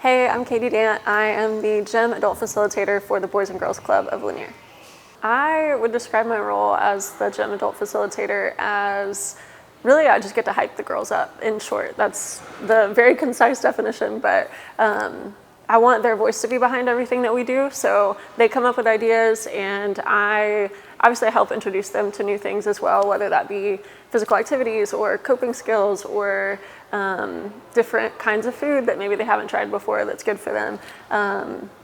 Hey, I'm Katie Dant. I am the Gym Adult Facilitator for the Boys and Girls Club of Lanier. I would describe my role as the Gym Adult Facilitator as really I just get to hype the girls up, in short. That's the very concise definition, but I want their voice to be behind everything that we do, so they come up with ideas and I obviously help introduce them to new things as well, whether that be physical activities or coping skills or different kinds of food that maybe they haven't tried before that's good for them.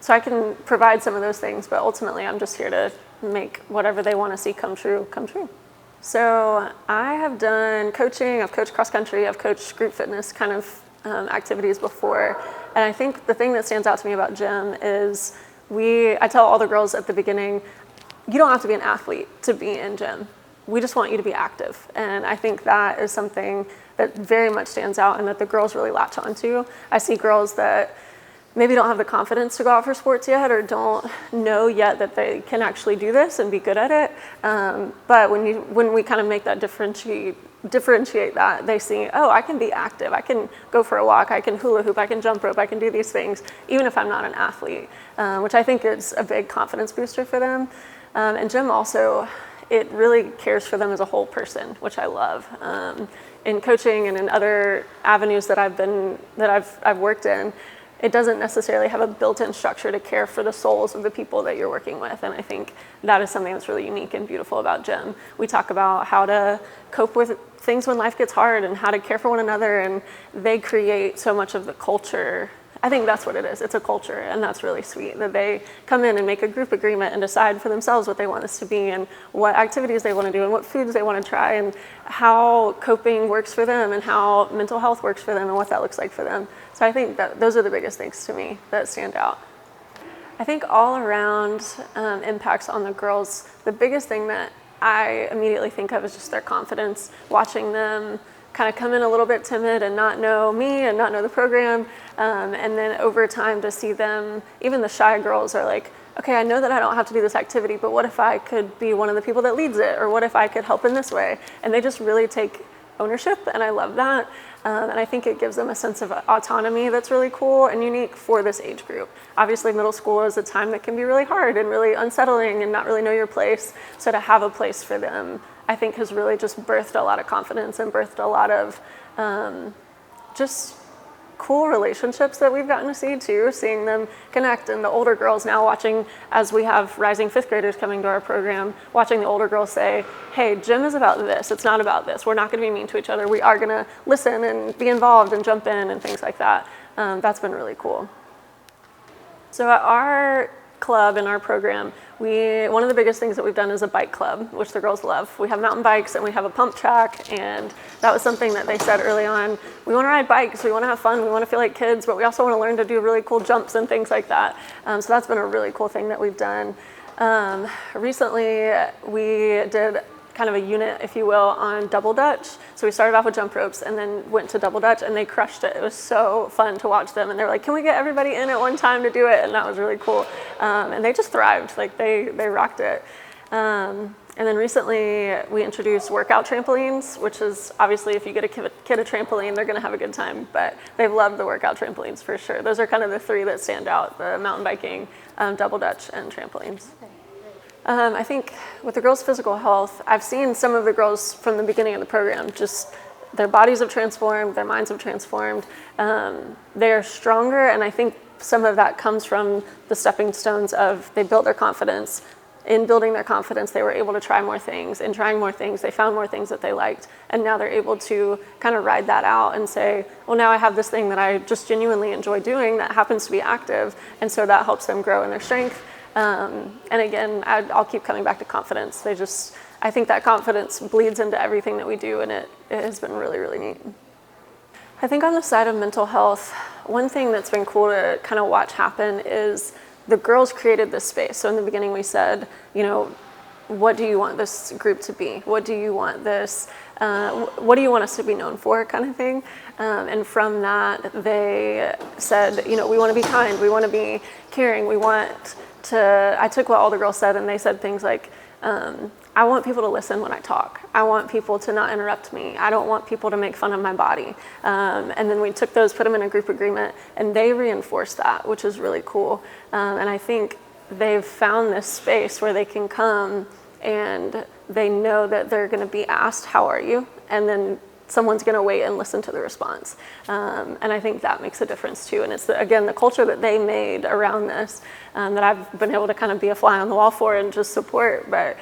So I can provide some of those things, but ultimately I'm just here to make whatever they want to see come true. So I have done coaching, I've coached cross country, I've coached group fitness kind of activities before. And I think the thing that stands out to me about gym is I tell all the girls at the beginning, you don't have to be an athlete to be in gym. We just want you to be active. And I think that is something that very much stands out and that the girls really latch onto. I see girls that maybe don't have the confidence to go out for sports yet or don't know yet that they can actually do this and be good at it. But when we kind of make that differentiate that, they see, oh, I can be active. I can go for a walk. I can hula hoop. I can jump rope. I can do these things, even if I'm not an athlete, which I think is a big confidence booster for them. And gym also, it really cares for them as a whole person, which I love. In coaching and in other avenues that I've worked in, it doesn't necessarily have a built-in structure to care for the souls of the people that you're working with. And I think that is something that's really unique and beautiful about gym. We talk about how to cope with things when life gets hard and how to care for one another, and they create so much of the culture. I think that's what it is. It's a culture, and that's really sweet that they come in and make a group agreement and decide for themselves what they want this to be and what activities they want to do and what foods they want to try and how coping works for them and how mental health works for them and what that looks like for them. So I think that those are the biggest things to me that stand out. I think all around impacts on the girls, the biggest thing that I immediately think of is just their confidence, watching them kind of come in a little bit timid and not know me and not know the program. And then over time to see them, even the shy girls are like, okay, I know that I don't have to do this activity, but what if I could be one of the people that leads it? Or what if I could help in this way? And they just really take ownership, and I love that. And I think it gives them a sense of autonomy that's really cool and unique for this age group. Obviously, middle school is a time that can be really hard and really unsettling and not really know your place. So to have a place for them, I think has really just birthed a lot of confidence and birthed a lot of just cool relationships that we've gotten to see too, seeing them connect. And the older girls now watching, as we have rising fifth graders coming to our program, watching the older girls say, hey, gym is about this, it's not about this. We're not gonna be mean to each other. We are gonna listen and be involved and jump in and things like that. That's been really cool. So at our club in our program, one of the biggest things that we've done is a bike club, which the girls love. We have mountain bikes and we have a pump track, and that was something that they said early on. We want to ride bikes, we want to have fun, we want to feel like kids, but we also want to learn to do really cool jumps and things like that. So that's been a really cool thing that we've done. Recently, we did kind of a unit, if you will, on double dutch. So we started off with jump ropes and then went to double dutch, and they crushed it. It was so fun to watch them, and they're like, can we get everybody in at one time to do it? And that was really cool. And they just thrived, like they rocked it. And then recently we introduced workout trampolines, which is obviously if you get a kid a trampoline, they're gonna have a good time, but they've loved the workout trampolines for sure. Those are kind of the three that stand out: the mountain biking, double dutch, and trampolines. I think with the girls' physical health, I've seen some of the girls from the beginning of the program, just their bodies have transformed, their minds have transformed. They're stronger, and I think some of that comes from the stepping stones of they built their confidence. In building their confidence, they were able to try more things. In trying more things, they found more things that they liked. And now they're able to kind of ride that out and say, well, now I have this thing that I just genuinely enjoy doing that happens to be active. And so that helps them grow in their strength. And again, I'll keep coming back to confidence. I think that confidence bleeds into everything that we do, and it has been really, really neat. I think on the side of mental health, one thing that's been cool to kind of watch happen is the girls created this space. So in the beginning we said, what do you want this group to be? What do you want what do you want us to be known for, kind of thing? And from that, they said, we want to be kind, we want to be caring, I took what all the girls said, and they said things like, I want people to listen when I talk. I want people to not interrupt me. I don't want people to make fun of my body. And then we took those, put them in a group agreement, and they reinforced that, which is really cool. And I think they've found this space where they can come and they know that they're going to be asked, how are you? And then someone's going to wait and listen to the response. And I think that makes a difference too. And it's, again, the culture that they made around this that I've been able to kind of be a fly on the wall for and just support. But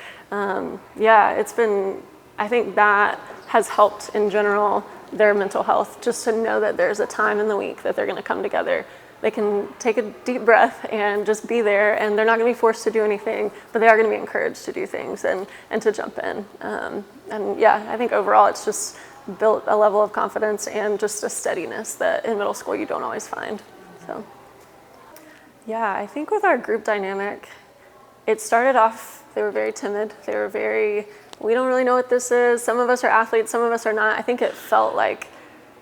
yeah, it's been, I think that has helped in general their mental health, just to know that there's a time in the week that they're going to come together. They can take a deep breath and just be there, and they're not going to be forced to do anything, but they are going to be encouraged to do things and to jump in. And yeah, I think overall it's just built a level of confidence and just a steadiness that in middle school you don't always find. So yeah, I think with our group dynamic, it started off, they were very timid. They were very, we don't really know what this is. Some of us are athletes, some of us are not. I think it felt like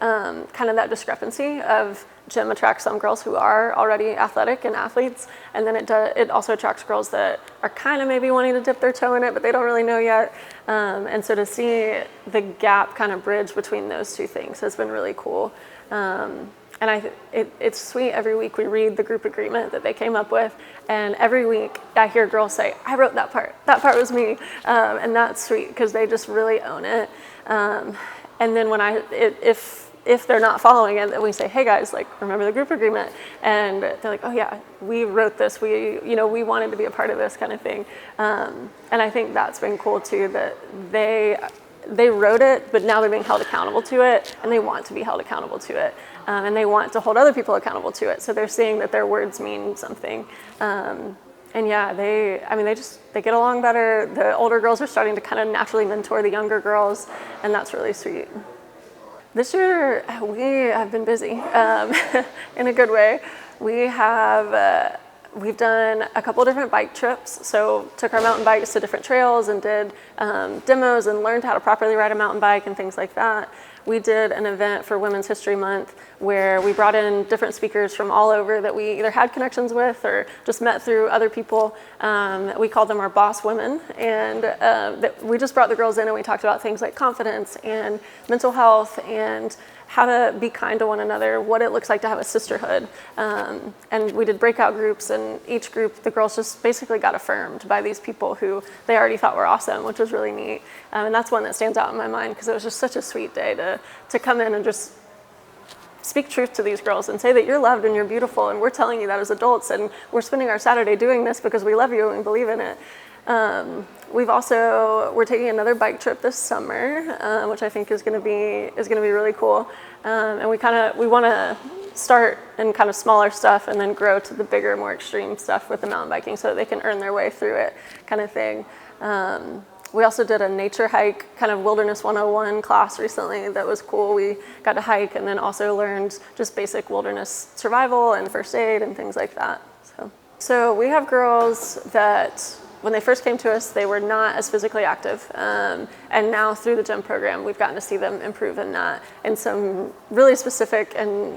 kind of that discrepancy of gym attracts some girls who are already athletic and athletes, and then it also attracts girls that are kind of maybe wanting to dip their toe in it, but they don't really know yet. And so to see the gap kind of bridge between those two things has been really cool. And it's sweet. Every week we read the group agreement that they came up with, and every week I hear girls say, I wrote that part. That part was me. And that's sweet because they just really own it. And then when if they're not following it, then we say, hey guys, like, remember the group agreement? And they're like, oh yeah, we wrote this. We wanted to be a part of this kind of thing. And I think that's been cool too, that they wrote it, but now they're being held accountable to it, and they want to be held accountable to it. And they want to hold other people accountable to it. So they're seeing that their words mean something. And yeah, they get along better. The older girls are starting to kind of naturally mentor the younger girls, and that's really sweet. This year, we have been busy in a good way. We've done a couple different bike trips. So took our mountain bikes to different trails and did demos and learned how to properly ride a mountain bike and things like that. We did an event for Women's History Month where we brought in different speakers from all over that we either had connections with or just met through other people. We called them our boss women, and we just brought the girls in and we talked about things like confidence and mental health and how to be kind to one another, what it looks like to have a sisterhood. And we did breakout groups, and each group, the girls just basically got affirmed by these people who they already thought were awesome, which was really neat. And that's one that stands out in my mind because it was just such a sweet day to come in and just speak truth to these girls and say that you're loved and you're beautiful, and we're telling you that as adults, and we're spending our Saturday doing this because we love you and believe in it. We're taking another bike trip this summer, which I think is going to be really cool. And we want to start in kind of smaller stuff and then grow to the bigger, more extreme stuff with the mountain biking so that they can earn their way through it, kind of thing. We also did a nature hike, kind of Wilderness 101 class recently that was cool. We got to hike and then also learned just basic wilderness survival and first aid and things like that. So we have girls that when they first came to us, they were not as physically active. And now through the gym program, we've gotten to see them improve in that in some really specific in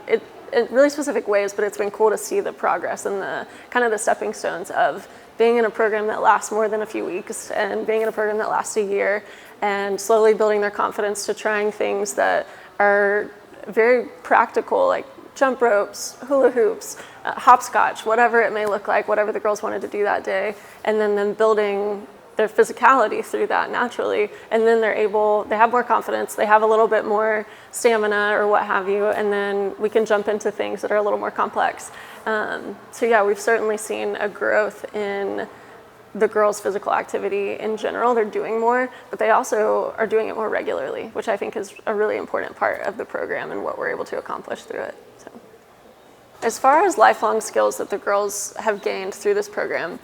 really specific ways, but it's been cool to see the progress and the kind of the stepping stones of being in a program that lasts more than a few weeks and being in a program that lasts a year and slowly building their confidence to trying things that are very practical, like jump ropes, hula hoops, hopscotch, whatever it may look like, whatever the girls wanted to do that day, and then building their physicality through that naturally, and then they have more confidence, they have a little bit more stamina or what have you, and then we can jump into things that are a little more complex. So yeah, we've certainly seen a growth in the girls' physical activity in general. They're doing more, but they also are doing it more regularly, which I think is a really important part of the program and what we're able to accomplish through it. So, as far as lifelong skills that the girls have gained through this program,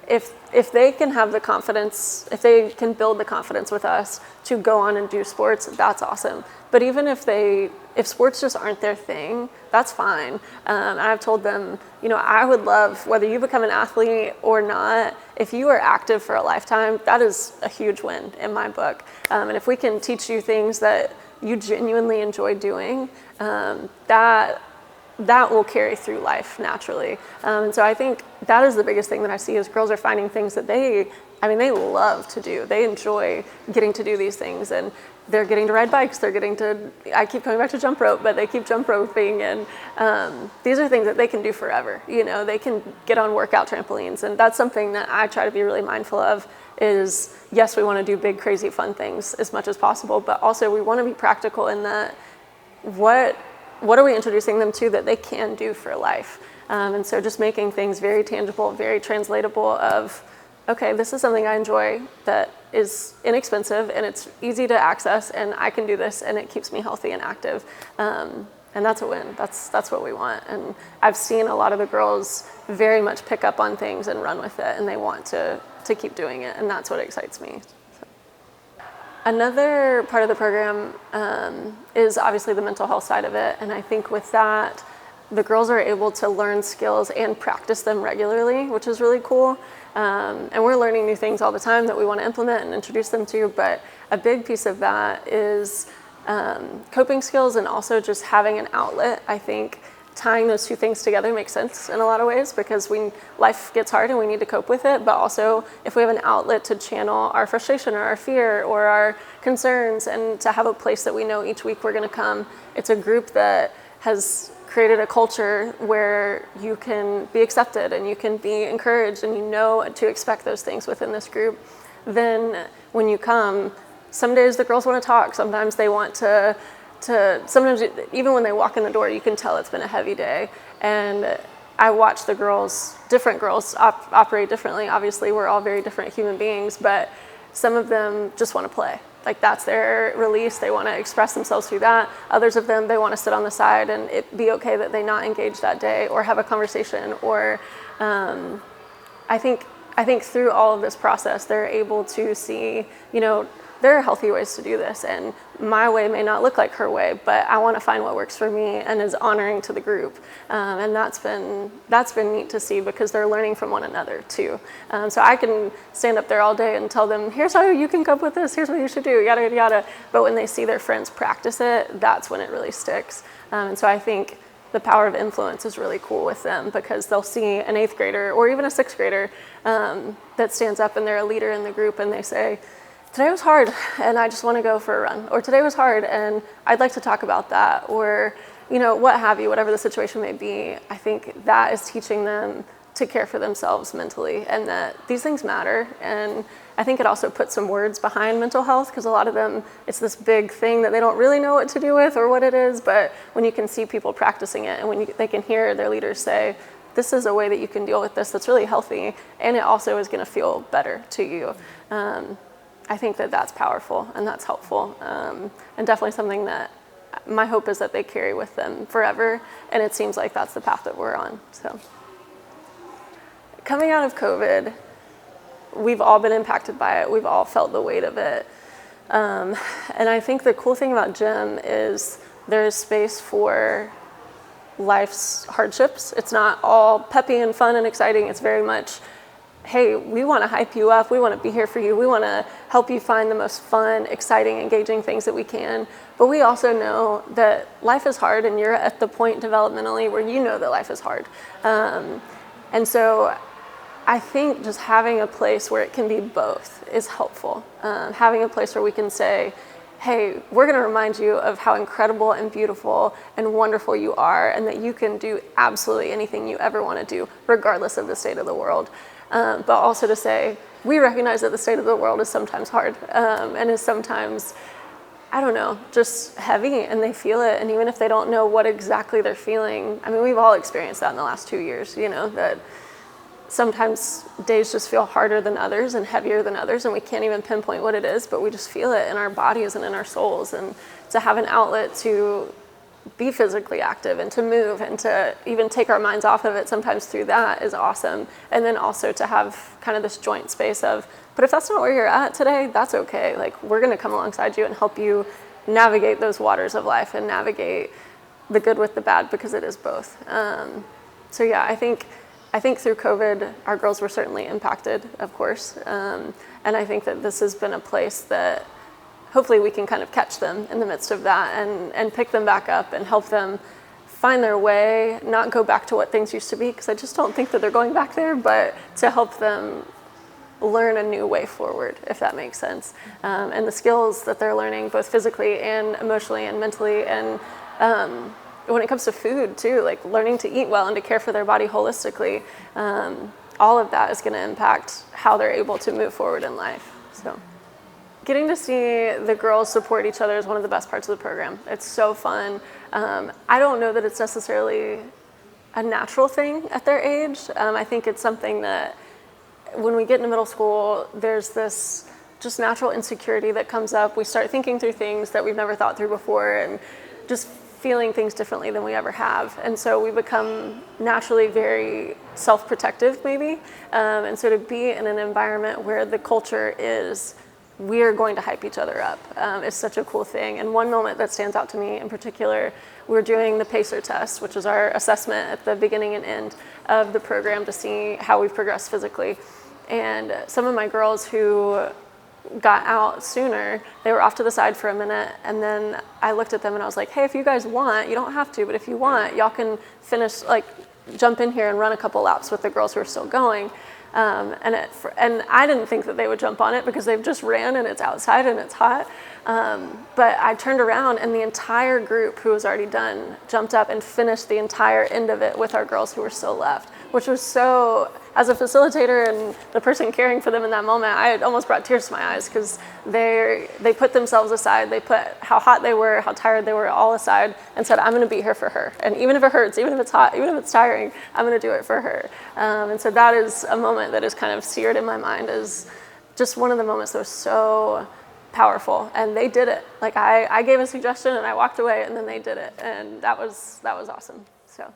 if they can have the confidence, if they can build the confidence with us to go on and do sports, that's awesome. But even if sports just aren't their thing, that's fine. And I've told them, I would love, whether you become an athlete or not, if you are active for a lifetime, that is a huge win in my book. And if we can teach you things that you genuinely enjoy doing, that that will carry through life naturally. And so I think that is the biggest thing that I see is girls are finding things that they love to do. They enjoy getting to do these things, and they're getting to ride bikes. They're getting to, I keep coming back to jump rope, but they keep jump roping. And these are things that they can do forever. They can get on workout trampolines. And that's something that I try to be really mindful of is, yes, we want to do big, crazy, fun things as much as possible, but also we want to be practical in that what are we introducing them to that they can do for life? And so just making things very tangible, very translatable of, okay, this is something I enjoy that is inexpensive and it's easy to access and I can do this and it keeps me healthy and active. And that's a win. That's what we want. And I've seen a lot of the girls very much pick up on things and run with it, and they want to keep doing it, and that's what excites me. So. Another part of the program is obviously the mental health side of it, and I think with that, the girls are able to learn skills and practice them regularly, which is really cool. And we're learning new things all the time that we want to implement and introduce them to, but a big piece of that is coping skills and also just having an outlet. I think tying those two things together makes sense in a lot of ways because life gets hard and we need to cope with it, but also if we have an outlet to channel our frustration or our fear or our concerns and to have a place that we know each week we're going to come. It's a group that has created a culture where you can be accepted and you can be encouraged and you know to expect those things within this group. Then when you come, some days the girls want to talk, sometimes they want to sometimes even when they walk in the door, you can tell it's been a heavy day. And I watch the girls, different girls operate differently. Obviously, we're all very different human beings, but some of them just want to play. Like that's their release. They want to express themselves through that. Others of them, they want to sit on the side and it be okay that they not engage that day or have a conversation. Or I think through all of this process, they're able to see, there are healthy ways to do this, and my way may not look like her way, but I want to find what works for me and is honoring to the group. And that's been neat to see because they're learning from one another too. So I can stand up there all day and tell them, here's how you can cope with this, here's what you should do, yada, yada, yada. But when they see their friends practice it, that's when it really sticks. And so I think the power of influence is really cool with them because they'll see an 8th grader or even a 6th grader that stands up and they're a leader in the group and they say, today was hard and I just want to go for a run, or today was hard and I'd like to talk about that, or what have you, whatever the situation may be. I think that is teaching them to care for themselves mentally and that these things matter. And I think it also puts some words behind mental health because a lot of them, it's this big thing that they don't really know what to do with or what it is, but when you can see people practicing it and when they can hear their leaders say, this is a way that you can deal with this that's really healthy and it also is going to feel better to you. I think that that's powerful and that's helpful, and definitely something that my hope is that they carry with them forever, and it seems like that's the path that we're on. So, coming out of COVID, we've all been impacted by it. We've all felt the weight of it, and I think the cool thing about gym is there's space for life's hardships. It's not all peppy and fun and exciting. It's very much, hey, we want to hype you up. We want to be here for you. We want to help you find the most fun, exciting, engaging things that we can. But we also know that life is hard and you're at the point developmentally where you know that life is hard. And so I think just having a place where it can be both is helpful. Having a place where we can say, hey, we're going to remind you of how incredible and beautiful and wonderful you are and that you can do absolutely anything you ever want to do, regardless of the state of the world. But also to say, we recognize that the state of the world is sometimes hard and is sometimes, just heavy, and they feel it. And even if they don't know what exactly they're feeling, we've all experienced that in the last 2 years, that sometimes days just feel harder than others and heavier than others, and we can't even pinpoint what it is, but we just feel it in our bodies and in our souls. And to have an outlet to be physically active and to move and to even take our minds off of it sometimes through that is awesome. And then also to have kind of this joint space of, but if that's not where you're at today, that's okay. Like, we're going to come alongside you and help you navigate those waters of life and navigate the good with the bad, because it is both. So yeah, I think through COVID, our girls were certainly impacted, of course. And I think that this has been a place that hopefully we can kind of catch them in the midst of that and pick them back up and help them find their way, not go back to what things used to be, because I just don't think that they're going back there, but to help them learn a new way forward, if that makes sense. And the skills that they're learning, both physically and emotionally and mentally, and when it comes to food too, like learning to eat well and to care for their body holistically, all of that is going to impact how they're able to move forward in life. So getting to see the girls support each other is one of the best parts of the program. It's so fun. I don't know that it's necessarily a natural thing at their age. I think it's something that when we get into middle school, there's this just natural insecurity that comes up. We start thinking through things that we've never thought through before, and just feeling things differently than we ever have. And so we become naturally very self-protective maybe. And so to be in an environment where the culture is, we're going to hype each other up, is such a cool thing. And one moment that stands out to me in particular, we're doing the PACER test, which is our assessment at the beginning and end of the program to see how we've progressed physically. And some of my girls who got out sooner, they were off to the side for a minute, and then I looked at them and I was like, hey, if you guys want, you don't have to, but if you want, y'all can finish, like jump in here and run a couple laps with the girls who are still going. And I didn't think that they would jump on it because they've just ran and it's outside and it's hot. But I turned around and the entire group who was already done jumped up and finished the entire end of it with our girls who were still left, which was so, as a facilitator and the person caring for them in that moment, I almost brought tears to my eyes because they put themselves aside. They put how hot they were, how tired they were, all aside, and said, I'm going to be here for her. And even if it hurts, even if it's hot, even if it's tiring, I'm going to do it for her. And so that is a moment that is kind of seared in my mind as just one of the moments that was so powerful. And they did it. Like I gave a suggestion and I walked away and then they did it. And that was awesome. So.